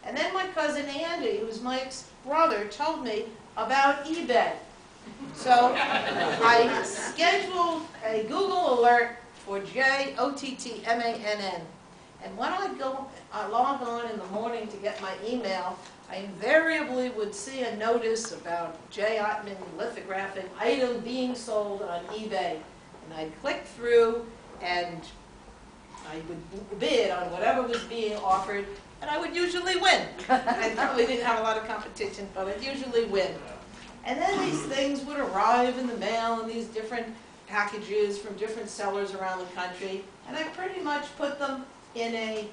And then my cousin Andy, who's Mike's brother, told me about eBay. So I scheduled a Google alert for JOTTMANN. And when I log on in the morning to get my email, I invariably would see a notice about J. Ottman lithographic item being sold on eBay. And I'd click through and I would bid on whatever was being offered, and I would usually win. I probably didn't have a lot of competition, but I'd usually win. And then these things would arrive in the mail in these different packages from different sellers around the country, and I pretty much put them in a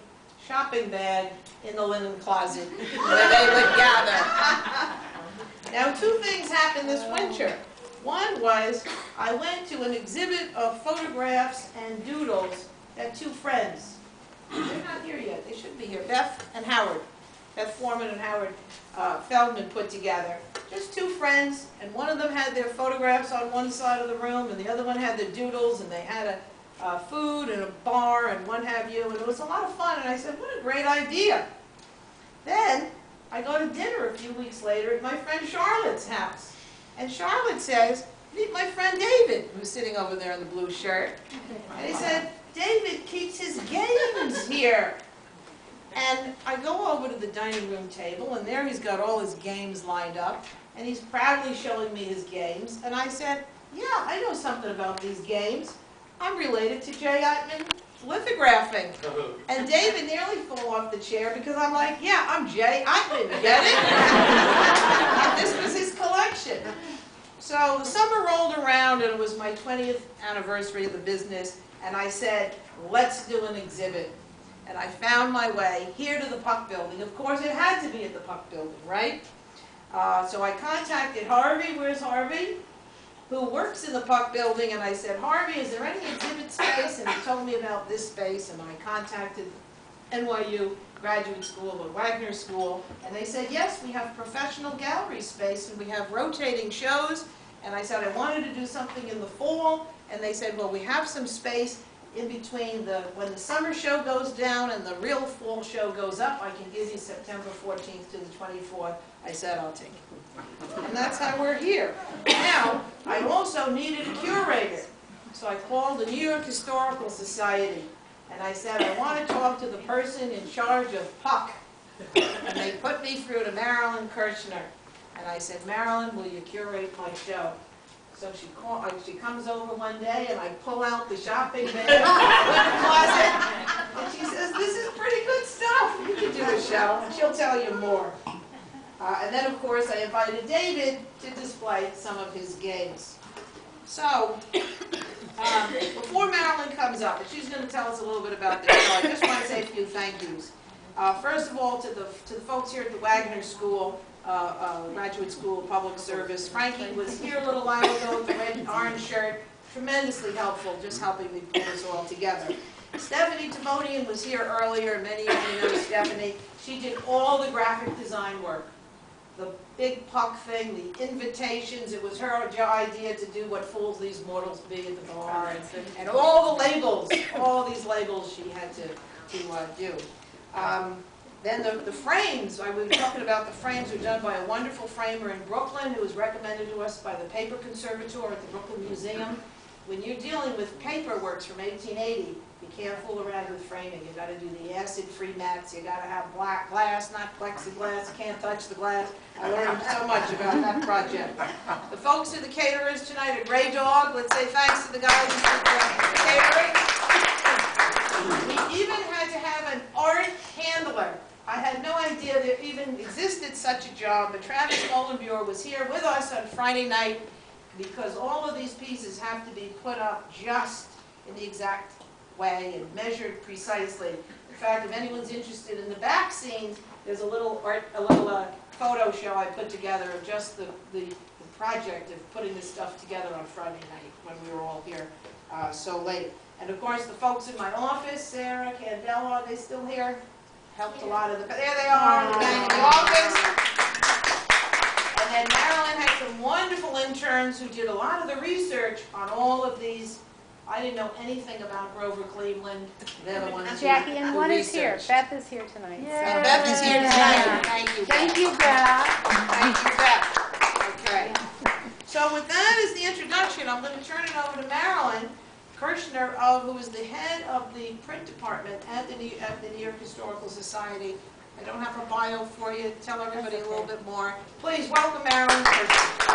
shopping bag in the linen closet where they would gather. Now, two things happened this winter. One was I went to an exhibit of photographs and doodles that two friends, they're not here yet, they should be here, Beth and Howard, Beth Foreman and Howard Feldman put together. Just two friends, and one of them had their photographs on one side of the room, and the other one had the doodles, and they had a food and a bar and what have you, and it was a lot of fun, and I said, what a great idea. Then I go to dinner a few weeks later at my friend Charlotte's house, and Charlotte says, meet my friend David, who's sitting over there in the blue shirt, and he said, David keeps his games here. And I go over to the dining room table, and there he's got all his games lined up, and he's proudly showing me his games. And I said, yeah, I know something about these games. I'm related to J. Ottman lithographing. And David nearly fell off the chair because I'm like, yeah, I'm J. Ottman, get it? And this was his collection. So the summer rolled around, and it was my 20th anniversary of the business, and I said, let's do an exhibit. And I found my way here to the Puck Building. Of course, it had to be at the Puck Building, right? So I contacted Harvey, where's Harvey? Who works in the Puck Building, and I said, Harvey, is there any exhibit space? And he told me about this space, and I contacted NYU Graduate School, the Wagner School, and they said, yes, we have professional gallery space, and we have rotating shows. And I said, I wanted to do something in the fall, and they said, well, we have some space in between when the summer show goes down and the real fall show goes up. I can give you September 14th to the 24th. I said, I'll take it. And that's how we're here. Now, I also needed a curator. So I called the New York Historical Society, and I said, I want to talk to the person in charge of Puck. And they put me through to Marilyn Kirchner. And I said, Marilyn, will you curate my show? So she comes over one day, and I pull out the shopping bag in the closet, and she says, this is pretty good stuff. You can do a show, and she'll tell you more. And then, of course, I invited David to display some of his games. So, before Marilyn comes up, and she's going to tell us a little bit about this show, I just want to say a few thank yous. First of all, to the folks here at the Wagner School, Graduate School of Public Service. Frankie was here a little while ago with the red and orange shirt. Tremendously helpful, just helping me pull this all together. Stephanie Timonian was here earlier. Many of you know Stephanie. She did all the graphic design work. The big Puck thing, the invitations, it was her idea to do what fools these mortals be at the bar, and all the labels, all these labels she had to do. Then the frames, we were talking about the frames were done by a wonderful framer in Brooklyn who was recommended to us by the Paper Conservatoire at the Brooklyn Museum. When you're dealing with paperworks from 1880, you can't fool around with framing. You've got to do the acid-free mats. You've got to have black glass, not plexiglass. You can't touch the glass. I learned so much about that project. The folks who are the caterers tonight at Grey Dog, let's say thanks to the guys who did the catering. We even had to have an art handler. I had no idea there even existed such a job, but Travis Molenbuer was here with us on Friday night because all of these pieces have to be put up just in the exact way and measured precisely. In fact, if anyone's interested in the back scenes, there's a little photo show I put together of just the project of putting this stuff together on Friday night when we were all here so late. And of course, the folks in my office, Sarah, Candela, are they still here? Helped a lot of the, there they are, the gang in the office. And then Marilyn had some wonderful interns who did a lot of the research on all of these I didn't know anything about Grover Cleveland. They're the ones Jackie, who and one is here. researched. Beth is here tonight. And Beth is here tonight. Thank you, Beth. Thank you, Beth. Thank you, Beth. Okay. So with that as the introduction, I'm going to turn it over to Marilyn Kirshner, who is the head of the print department at the New York Historical Society. I don't have a bio for you. Tell everybody a little bit more. Please welcome Marilyn Kirshner.